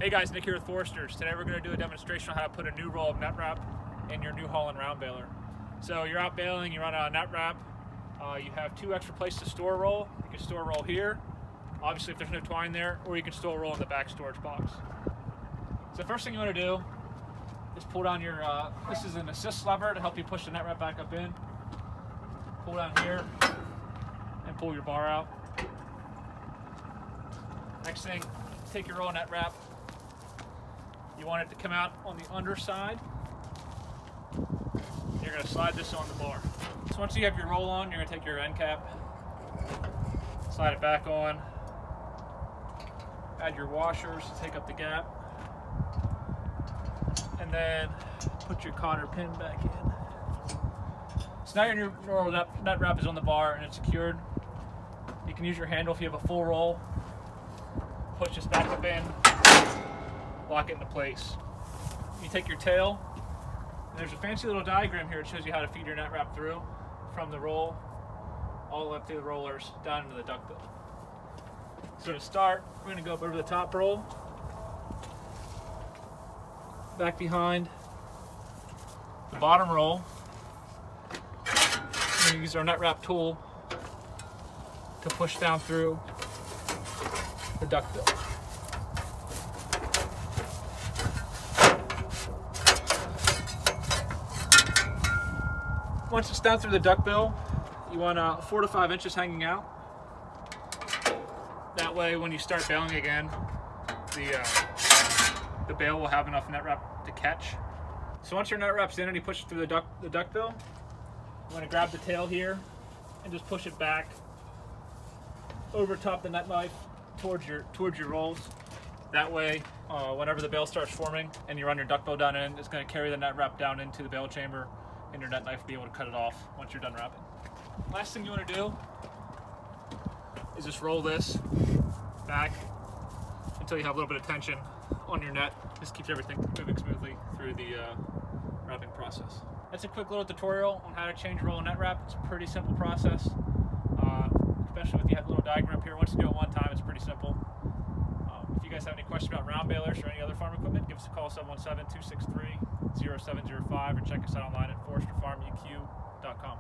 Hey guys, Nick here with Foresters. Today we're going to do a demonstration on how to put a new roll of net wrap in your new Holland round baler. So you're out baling, you run out of net wrap, you have two extra places to store a roll. You can store a roll here, obviously if there's no twine there, or you can store a roll in the back storage box. So the first thing you want to do is pull down your, this is an assist lever to help you push the net wrap back up in. Pull down here and pull your bar out. Next thing, take your roll of net wrap. You want it to come out on the underside. You're going to slide this on the bar. So once you have your roll on, you're going to take your end cap, slide it back on, add your washers to take up the gap, and then put your cotter pin back in. So now your new roll net wrap is on the bar and it's secured. You can use your handle if you have a full roll. Push this back up in, lock it into place. You take your tail, and there's a fancy little diagram here that shows you how to feed your net wrap through from the roll all the way up through the rollers down into the duckbill. So to start, we're going to go up over the top roll, back behind the bottom roll. We're going to use our net wrap tool to push down through the duckbill. Once it's down through the duckbill, you want 4 to 5 inches hanging out. That way, when you start baling again, the bale will have enough net wrap to catch. So once your net wrap's in and you push it through the duckbill, you want to grab the tail here and just push it back over top the net knife towards your rolls. That way, whenever the bale starts forming and you run your duckbill down in, it's going to carry the net wrap down into the bale chamber, and your net knife will be able to cut it off once you're done wrapping. Last thing you want to do is just roll this back until you have a little bit of tension on your net. This keeps everything moving smoothly through the wrapping process. That's a quick little tutorial on how to change roll of net wrap. It's a pretty simple process, especially with the little diagram here. Once you do it one time, it's pretty simple. If you guys have any questions about round balers or any other farm equipment, give us a call 717-263-0705 or check us out online at foresterfarmeq.com.